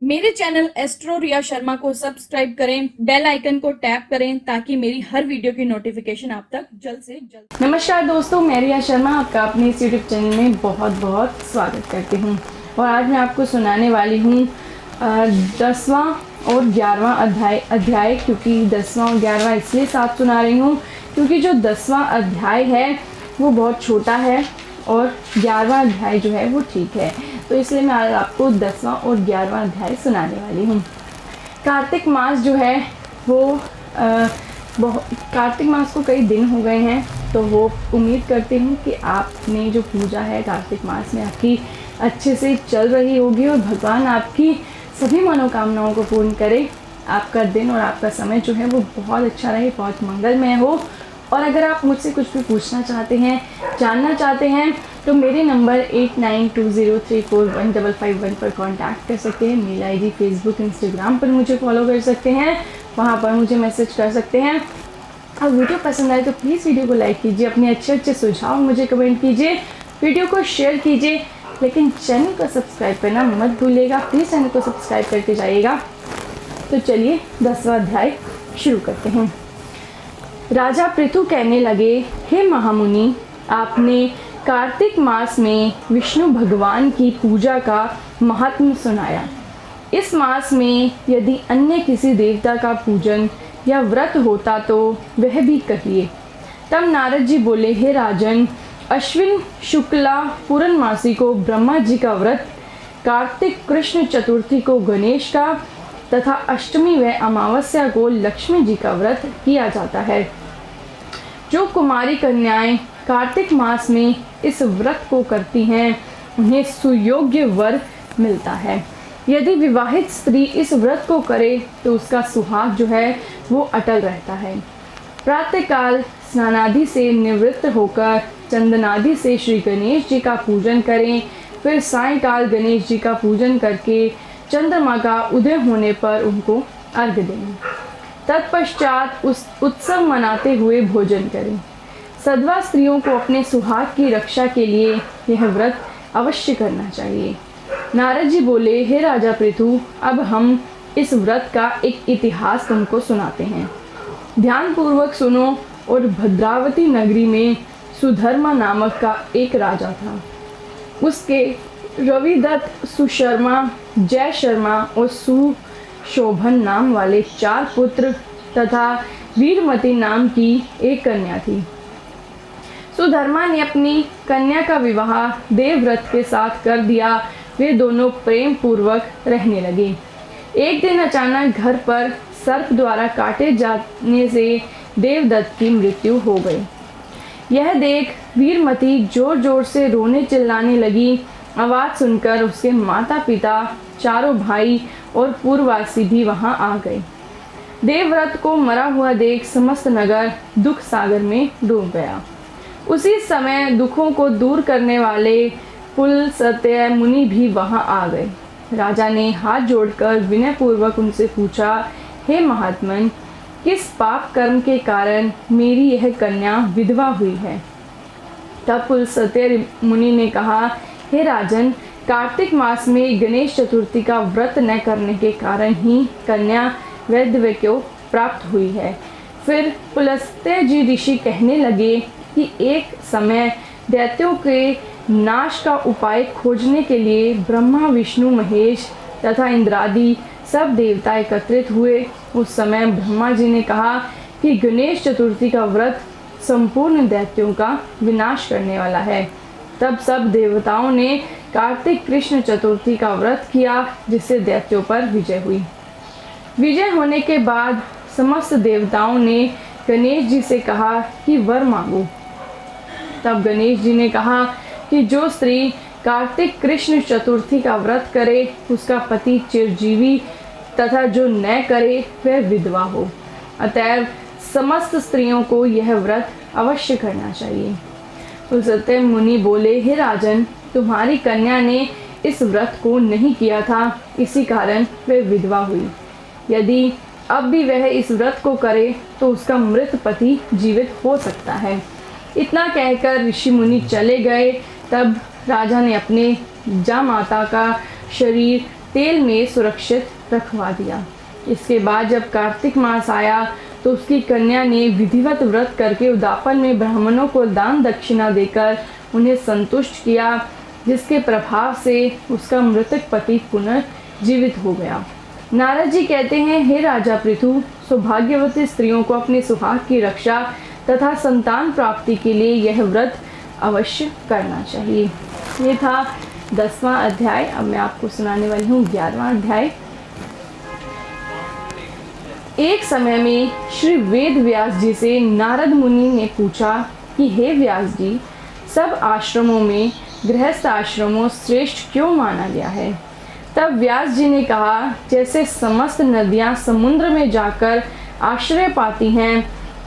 मेरे channel astro Riya Sharma को subscribe करें, बेल आइकन को टैप करें ताकि मेरी हर वीडियो की नोटिफिकेशन आप तक जल्द से जल्द। नमस्कार दोस्तों, मैं रिया शर्मा आपका अपने इस यूट्यूब चैनल में बहुत बहुत स्वागत करती हूँ। और आज मैं आपको सुनाने वाली हूँ 10वां और 11वां अध्याय, क्योंकि 10वां और 11वां इसलिए साथ सुना रही हूँ क्योंकि जो 10वां अध्याय है वो बहुत छोटा है और 11वां अध्याय जो है वो ठीक है, तो इसलिए मैं आज आपको 10वां और 11वां अध्याय सुनाने वाली हूँ। कार्तिक मास जो है वो कार्तिक मास को कई दिन हो गए हैं, तो वो उम्मीद करती हूँ कि आपने जो पूजा है कार्तिक मास में आपकी अच्छे से चल रही होगी और भगवान आपकी सभी मनोकामनाओं को पूर्ण करे। आपका दिन और आपका समय जो है वो बहुत अच्छा रहे, बहुत मंगलमय हो। और अगर आप मुझसे कुछ भी पूछना चाहते हैं, जानना चाहते हैं, तो मेरे नंबर 8920341551 पर कांटेक्ट कर सकते हैं। मेल आईडी फेसबुक इंस्टाग्राम पर मुझे फॉलो कर सकते हैं, वहां पर मुझे मैसेज कर सकते हैं। और वीडियो पसंद आए तो प्लीज़ वीडियो को लाइक कीजिए, अपने अच्छे सुझाव मुझे कमेंट कीजिए, वीडियो को शेयर कीजिए, लेकिन चैनल को सब्सक्राइब करना मत भूलिएगा। प्लीज़ चैनल को सब्सक्राइब करके जाइएगा। तो चलिए 10वां अध्याय शुरू करते हैं। राजा पृथु कहने लगे, हे महामुनि, आपने कार्तिक मास में विष्णु भगवान की पूजा का महात्म्य सुनाया। इस मास में यदि अन्य किसी देवता का पूजन या व्रत होता तो वह भी कहिए। तब नारद जी बोले, हे राजन, अश्विन शुक्ला पूर्णमासी को ब्रह्मा जी का व्रत, कार्तिक कृष्ण चतुर्थी को गणेश का तथा अष्टमी व अमावस्या को लक्ष्मी जी का व्रत किया जाता है। जो कुमारी कन्याएं कार्तिक मास में इस व्रत को करती हैं उन्हें सुयोग्य वर मिलता है। यदि विवाहित स्त्री इस व्रत को करे तो उसका सुहाग जो है वो अटल रहता है। प्रातःकाल स्नानादि से निवृत्त होकर चंदनादि से श्री गणेश जी का पूजन करें, फिर सायंकाल गणेश जी का पूजन करके चंद्रमा का उदय होने पर उनको अर्घ्य दें। तत्पश्चात उस उत्सव मनाते हुए भोजन करें। सधवा स्त्रियों को अपने सुहाग की रक्षा के लिए यह व्रत अवश्य करना चाहिए। नारद जी बोले, हे राजा पृथु, अब हम इस व्रत का एक इतिहास तुमको सुनाते हैं। ध्यान पूर्वक सुनो। और भद्रावती नगरी में सुधर्मा नामक का एक राजा था। उसके रविदत्त, सुशर्मा, जय शर्मा और सुशोभन नाम वाले 4 पुत्र तथा वीरमती नाम की एक कन्या थी। सुधर्मा ने अपनी कन्या का विवाह देवव्रत के साथ कर दिया। वे दोनों प्रेम पूर्वक रहने लगे। एक दिन अचानक घर पर सर्प द्वारा काटे जाने से देवदत्त की मृत्यु हो गई। यह देख वीरमती जोर जोर से रोने चिल्लाने लगी। आवाज़ सुनकर उसके माता पिता, चारों भाई और पूर्ववासी भी वहां आ गए। देवव्रत को मरा हुआ देख समस्त नगर दुख सागर में डूब गया। उसी समय दुखों को दूर करने वाले पुलस्त्य मुनि भी वहां आ गए। राजा ने हाथ जोड़कर विनय पूर्वक उनसे पूछा, हे महात्मन, किस पाप कर्म के कारण मेरी यह कन्या विधवा हुई है? तब पुलस्त्य मुनि ने कहा, हे राजन, कार्तिक मास में गणेश चतुर्थी का व्रत न करने के कारण ही कन्या वैधव्य को प्राप्त हुई है। फिर पुलस्त्य जी ऋषि कहने लगे कि एक समय दैत्यों के नाश का उपाय खोजने के लिए ब्रह्मा, विष्णु, महेश तथा इंद्रादि सब देवता एकत्रित हुए। उस समय ब्रह्मा जी ने कहा कि गणेश चतुर्थी का व्रत संपूर्ण दैत्यों का विनाश करने वाला है। तब सब देवताओं ने कार्तिक कृष्ण चतुर्थी का व्रत किया, जिससे दैत्यों पर विजय हुई। विजय होने के बाद समस्त देवताओं ने गणेश जी से कहा कि वर मांगो। तब गणेश जी ने कहा कि जो स्त्री कार्तिक कृष्ण चतुर्थी का व्रत करे उसका पति चिरजीवी तथा जो न करे वह विधवा हो। अतएव समस्त स्त्रियों को यह व्रत अवश्य करना चाहिए। पुलस्त्य मुनि बोले, हे राजन, तुम्हारी कन्या ने इस व्रत को नहीं किया था, इसी कारण वह विधवा हुई। यदि अब भी वह इस व्रत को करे तो उसका मृत पति जीवित हो सकता है। इतना कहकर ऋषि मुनि चले गए। तब राजा ने अपने जामाता का शरीर तेल में सुरक्षित रखवा दिया। इसके बाद जब कार्तिक मास आया तो उसकी कन्या ने विधिवत व्रत करके उद्यापन में ब्राह्मणों को दान दक्षिणा देकर उन्हें संतुष्ट किया, जिसके प्रभाव से उसका मृतक पति पुनर्जीवित हो गया। नारद जी कहते हैं, हे राजा पृथु, सौभाग्यवती स्त्रियों को अपने सुहाग की रक्षा तथा संतान प्राप्ति के लिए यह व्रत अवश्य करना चाहिए। ये था 10वां अध्याय। अब मैं आपको सुनाने वाली हूँ 11वां अध्याय। एक समय में श्री वेद व्यास जी से नारद मुनि ने पूछा कि हे व्यास जी, सब आश्रमों में गृहस्थ आश्रमों श्रेष्ठ क्यों माना गया है? तब व्यास जी ने कहा, जैसे समस्त नदियां समुद्र में जाकर आश्रय पाती हैं,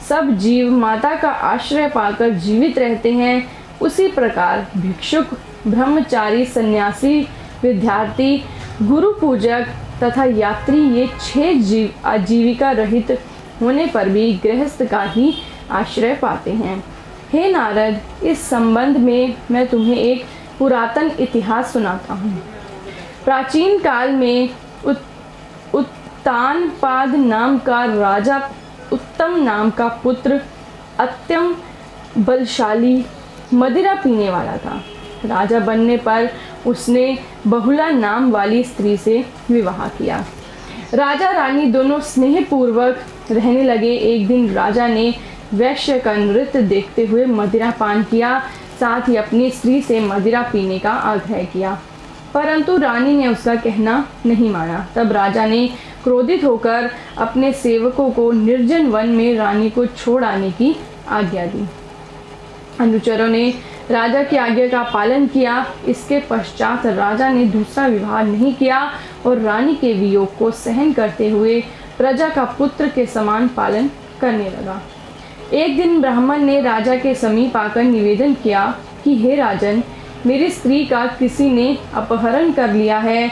सब जीव माता का आश्रय पाकर जीवित रहते हैं, उसी प्रकार भिक्षुक, ब्रह्मचारी, सन्यासी, विद्यार्थी, गुरु पूजक तथा यात्री ये 6 आजीविका रहित होने पर भी गृहस्थ का ही आश्रय पाते हैं। हे नारद, इस संबंध में मैं तुम्हें एक पुरातन इतिहास सुनाता हूँ। प्राचीन काल में उत्तानपाद नाम का राजा उत्तम नाम का पुत्र अत्यंत बलशाली मदिरा पीने वाला था। राजा बनने पर उसने बहुला नाम वाली स्त्री से विवाह किया। राजा रानी दोनों स्नेहपूर्वक रहने लगे। एक दिन राजा ने वैश्य का नृत्य देखते हुए मदिरा पान किया, साथ ही अपनी स्त्री से मदिरा पीने का आग्रह किया, परंतु रानी ने उसका कहना नहीं माना। तब राजा ने क्रोधित होकर अपने सेवकों को निर्जन वन में रानी को छोड़ आने की आज्ञा दी। अनुचरों ने राजा की आज्ञा का पालन किया। इसके पश्चात राजा ने दूसरा विवाह नहीं किया और रानी के वियोग को सहन करते हुए प्रजा का पुत्र के समान पालन करने लगा। एक दिन ब्राह्मण ने राजा के समीप आकर निवेदन किया कि हे राजन, मेरी स्त्री का किसी ने अपहरण कर लिया है,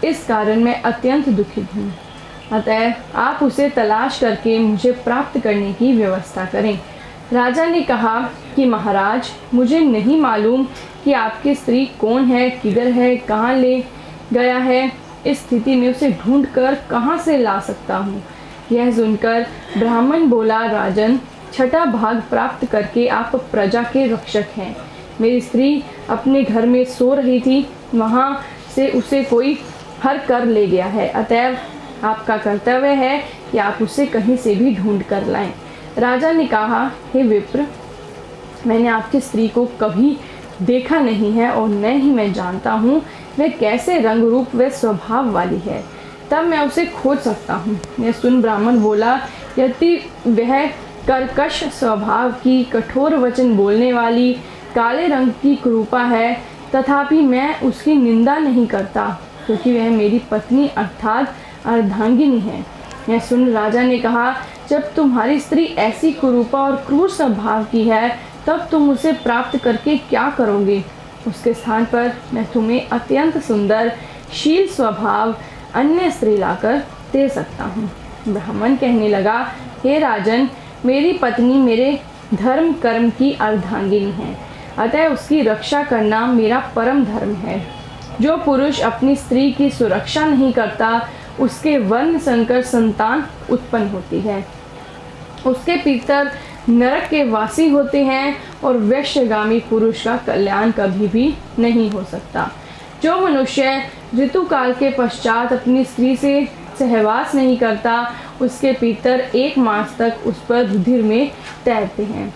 इस कारण मैं अत्यंत दुखित हूँ। अतः आप उसे तलाश करके मुझे प्राप्त करने की व्यवस्था करें। राजा ने कहा कि महाराज, मुझे नहीं मालूम कि आपकी स्त्री कौन है, किधर है, कहाँ ले गया है। इस स्थिति में उसे ढूंढकर कहाँ से ला सकता हूँ? यह सुनकर ब्राह्मण बोला, राजन, 6ठा भाग प्राप्त करके आप प्रजा के रक्षक हैं। मेरी स्त्री अपने घर में सो रही थी, वहाँ से उसे कोई हर कर ले गया है। अतएव आपका कर्तव्य है कि आप उसे कहीं से भी ढूंढ कर लाएं। राजा ने कहा, हे विप्र, मैंने आपकी स्त्री को कभी देखा नहीं है और न ही मैं जानता हूँ वह कैसे रंग रूप व स्वभाव वाली है, तब मैं उसे खोज सकता हूँ। यह सुन ब्राह्मण बोला, यदि वह कर्कश स्वभाव की, कठोर वचन बोलने वाली, काले रंग की कुरूपा है, तथापि मैं उसकी निंदा नहीं करता, क्योंकि वह मेरी पत्नी अर्थात अर्धांगिनी है। यह सुन राजा ने कहा, जब तुम्हारी स्त्री ऐसी कुरूपा और क्रूर स्वभाव की है, तब तुम उसे प्राप्त करके क्या करोगे? उसके स्थान पर मैं तुम्हें अत्यंत सुंदर, शील स्वभाव अन्य स्त्री लाकर दे सकता हूँ। ब्राह्मण कहने लगा, हे राजन, मेरी पत्नी मेरे धर्म कर्म की अर्धांगिनी है, अतः उसकी रक्षा करना मेरा परम धर्म है। जो पुरुष अपनी स्त्री की सुरक्षा नहीं करता, उसके वर्ण संकर संतान उत्पन्न होती है, उसके पितर नरक के वासी होते हैं और वैश्यगामी पुरुष का कल्याण कभी भी नहीं हो सकता। जो मनुष्य ऋतुकाल के पश्चात अपनी स्त्री से सहवास नहीं करता, उसके पितर 1 मास तक उस पर रुधिर में तैरते हैं।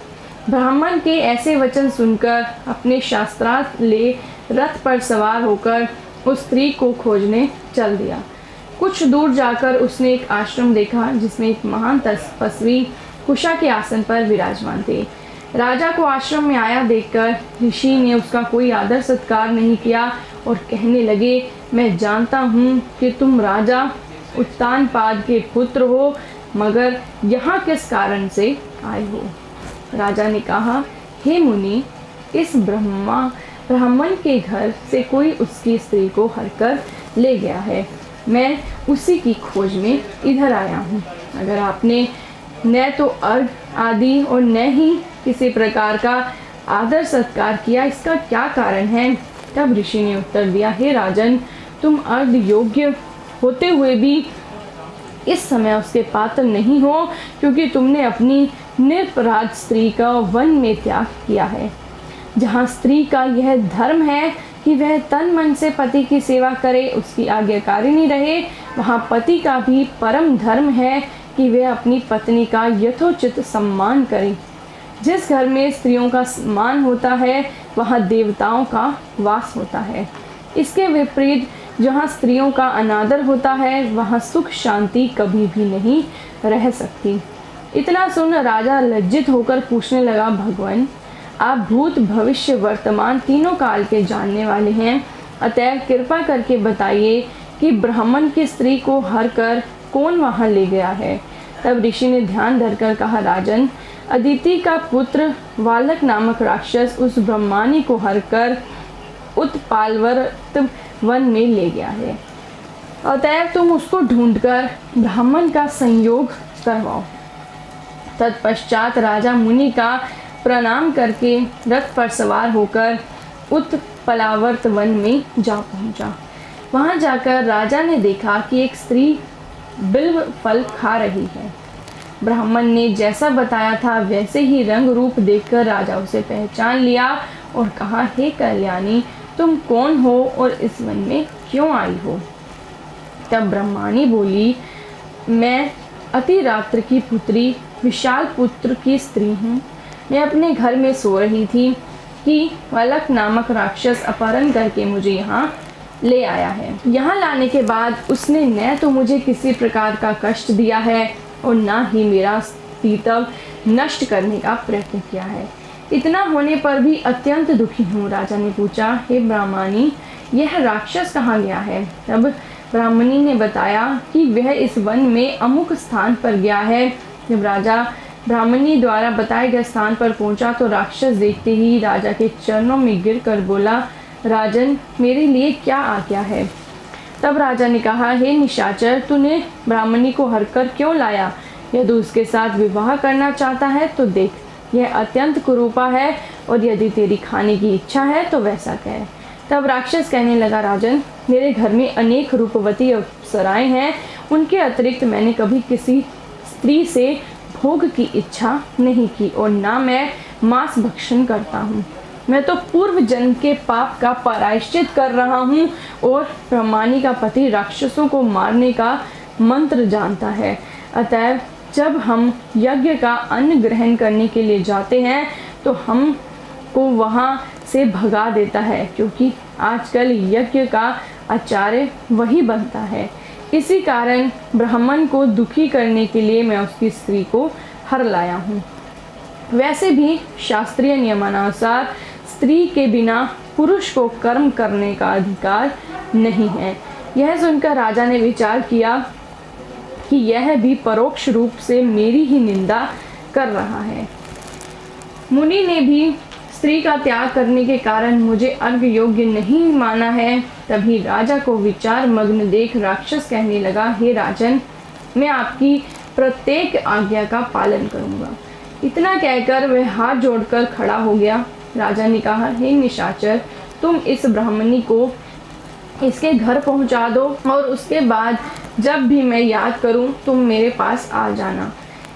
ब्राह्मण के ऐसे वचन सुनकर अपने शास्त्रार्थ ले रथ पर सवार होकर उस स्त्री को खोजने चल दिया। कुछ दूर जाकर उसने एक आश्रम देखा जिसमें एक महान तपस्वी कुशा के आसन पर विराजमान थे। राजा को आश्रम में आया देखकर ऋषि ने उसका कोई आदर सत्कार नहीं किया और कहने लगे, मैं जानता हूँ कि तुम राजा उत्तानपाद के पुत्र हो, मगर यहाँ किस कारण से आए हो? राजा ने कहा, हे मुनि, इस ब्राह्मण के घर से कोई उसकी स्त्री को हरकर ले गया है। मैं उसी की खोज में इधर आया हूँ। अगर आपने न तो अर्घ आदि और न ही किसी प्रकार का आदर सत्कार किया, इसका क्या कारण है? तब ऋषि ने उत्तर दिया, हे राजन, तुम अर्घ योग्य होते हुए भी इस समय उसके पात्र नहीं हो, क्योंकि तुमने अपनी निरपराध स्त्री का वन में त्याग किया है। जहाँ स्त्री का यह धर्म है कि वह तन मन से पति की सेवा करे, उसकी आज्ञाकारिणी रहे, वहाँ पति का भी परम धर्म है कि वह अपनी पत्नी का यथोचित सम्मान करे। जिस घर में स्त्रियों का सम्मान होता है वहाँ देवताओं का वास होता है। इसके विपरीत जहाँ स्त्रियों का अनादर होता है वहाँ सुख शांति कभी भी नहीं रह सकती। इतना सुन राजा लज्जित होकर पूछने लगा, भगवान, आप भूत भविष्य वर्तमान तीनों काल के जानने वाले हैं, अतएव कृपा करके बताइए कि ब्राह्मण की स्त्री को हर कर कौन वहाँ ले गया है। तब ऋषि ने ध्यान धरकर कहा, राजन, अदिति का पुत्र वालक नामक राक्षस उस ब्रह्मानी को हर कर उत्पालवर्त वन में ले गया है। अतएव तुम उसको ढूंढकर ब्राह्मण का संयोग करवाओ। तत्पश्चात राजा मुनि का प्रणाम करके रथ पर सवार होकर उत्पलावर्त वन में जा पहुंचा। वहां जाकर राजा ने देखा कि एक स्त्री बिल्व फल खा रही है। ब्राह्मण ने जैसा बताया था वैसे ही रंग रूप देखकर राजा उसे पहचान लिया और कहा, हे कल्याणी, तुम कौन हो और इस वन में क्यों आई हो? तब ब्रह्माणी बोली, मैं अतिरात्र की पुत्री विशाल पुत्र की स्त्री हूँ। मैं अपने घर में सो रही थी कि वलक नामक राक्षस अपहरण करके मुझे यहाँ ले आया है। यहाँ लाने के बाद उसने न तो मुझे किसी प्रकार का कष्ट दिया है और न ही मेरा अस्तित्व नष्ट करने का प्रयत्न किया है। इतना होने पर भी अत्यंत दुखी हूँ। राजा ने पूछा, हे ब्राह्मणी, यह राक्षस कहाँ गया है? तब ब्राह्मणी ने बताया कि वह इस वन में अमुक स्थान पर गया है। जब राजा ब्राह्मणी द्वारा बताए गए स्थान पर पहुंचा तो राक्षस देखते ही राजा के चरणों में गिरकर बोला, राजन, मेरे लिए क्या आज्ञा है? तब राजा ने कहा, हे निशाचर, तूने ब्राह्मणी को हरकर क्यों लाया? यदि उसके साथ विवाह करना चाहता है तो देख, यह अत्यंत कुरूपा है, और यदि तेरी खाने की इच्छा है तो वैसा कह। तब राक्षस कहने लगा, राजन, मेरे घर में अनेक रूपवती अप्सराएं हैं, उनके अतिरिक्त मैंने कभी किसी स्त्री से भोग की इच्छा नहीं की और ना मैं मांस भक्षण करता हूँ। मैं तो पूर्व जन्म के पाप का प्रायश्चित कर रहा हूँ और ब्रह्मानी का पति राक्षसों को मारने का मंत्र जानता है। अतएव जब हम यज्ञ का अन्न ग्रहण करने के लिए जाते हैं तो हम को वहाँ से भगा देता है, क्योंकि आजकल यज्ञ का आचार्य वही बनता है। इसी कारण ब्राह्मण को दुखी करने के लिए मैं उसकी स्त्री को हर लाया हूँ। वैसे भी शास्त्रीय नियमानुसार स्त्री के बिना पुरुष को कर्म करने का अधिकार नहीं है। यह सुनकर राजा ने विचार किया कि यह भी परोक्ष रूप से मेरी ही निंदा कर रहा है। मुनि ने भी स्त्री का त्याग करने के कारण मुझे अर्घ योग्य नहीं माना है। तभी राजा को विचार मग्न देख राक्षस कहने लगा, हे राजन, मैं आपकी प्रत्येक आज्ञा का पालन करूंगा। इतना कहकर वह हाथ जोड़कर खड़ा हो गया। राजा ने कहा, हे निशाचर, तुम इस ब्राह्मणी को इसके घर पहुंचा दो और उसके बाद जब भी मैं याद करूं तुम मेरे पास आ जाना।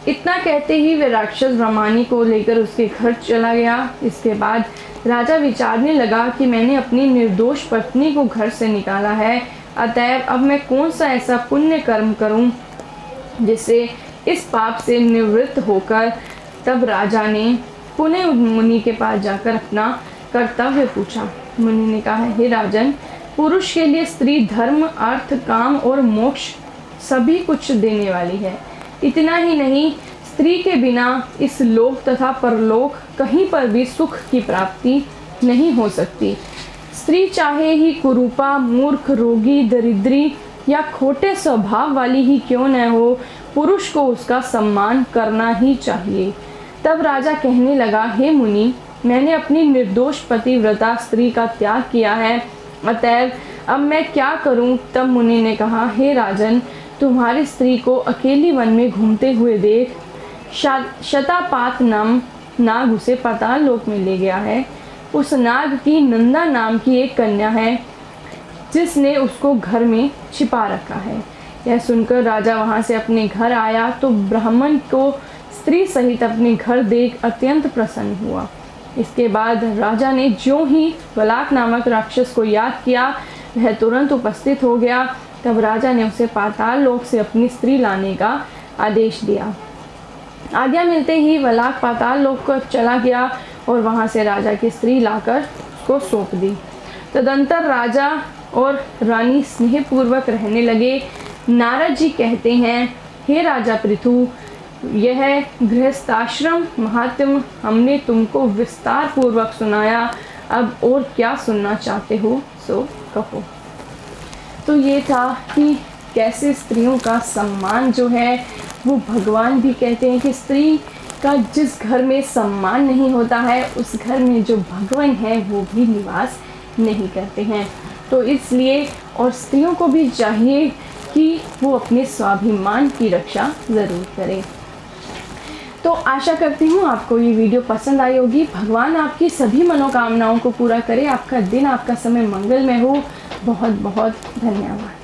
इतना कहते ही वह राक्षस ब्राह्मणी को लेकर उसके घर चला गया। इसके बाद राजा विचारने लगा कि मैंने अपनी निर्दोष पत्नी को घर से निकाला है, अतएव अब मैं कौन सा ऐसा पुण्य कर्म करूं जिससे इस पाप से निवृत्त होकर। तब राजा ने पुनः मुनि के पास जाकर अपना कर्तव्य पूछा। मुनि ने कहा, हे राजन, पुरुष के लिए स्त्री धर्म, अर्थ, काम और मोक्ष सभी कुछ देने वाली है। इतना ही नहीं, स्त्री के बिना इस लोक तथा परलोक कहीं पर भी सुख की प्राप्ति नहीं हो सकती। स्त्री चाहे ही कुरूपा, मूर्ख, रोगी, दरिद्री या खोटे स्वभाव वाली ही क्यों न हो, पुरुष को उसका सम्मान करना ही चाहिए। तब राजा कहने लगा, हे मुनि, मैंने अपनी निर्दोष पतिव्रता स्त्री का त्याग किया है, अतएव अब मैं क्या करूं? तब मुनि ने कहा, हे राजन, तुम्हारी स्त्री को अकेली वन में घूमते हुए देख शतापात नाम नाग उसे पाताल लोक में ले गया है। उस नाग की नंदा नाम की एक कन्या है जिसने उसको घर में छिपा रखा है। यह सुनकर राजा वहाँ से अपने घर आया तो ब्राह्मण को स्त्री सहित अपने घर देख अत्यंत प्रसन्न हुआ। इसके बाद राजा ने ज्यों ही वलाक नामक राक्षस को याद किया, वह तुरंत उपस्थित हो गया। तब राजा ने उसे पाताल लोक से अपनी स्त्री लाने का आदेश दिया। आज्ञा मिलते ही वलाक पाताल लोक को चला गया और वहाँ से राजा की स्त्री लाकर उसको सौंप दी। तदंतर राजा और रानी स्नेहपूर्वक रहने लगे। नारद जी कहते हैं, हे राजा पृथु, यह गृहस्थाश्रम महात्म्य हमने तुमको विस्तार पूर्वक सुनाया, अब और क्या सुनना चाहते हो सो कहो। तो ये था कि कैसे स्त्रियों का सम्मान जो है वो भगवान भी कहते हैं कि स्त्री का जिस घर में सम्मान नहीं होता है उस घर में जो भगवान है वो भी निवास नहीं करते हैं। तो इसलिए और स्त्रियों को भी चाहिए कि वो अपने स्वाभिमान की रक्षा ज़रूर करें। तो आशा करती हूँ आपको ये वीडियो पसंद आई होगी। भगवान आपकी सभी मनोकामनाओं को पूरा करे। आपका दिन, आपका समय मंगलमय हो। बहुत बहुत धन्यवाद।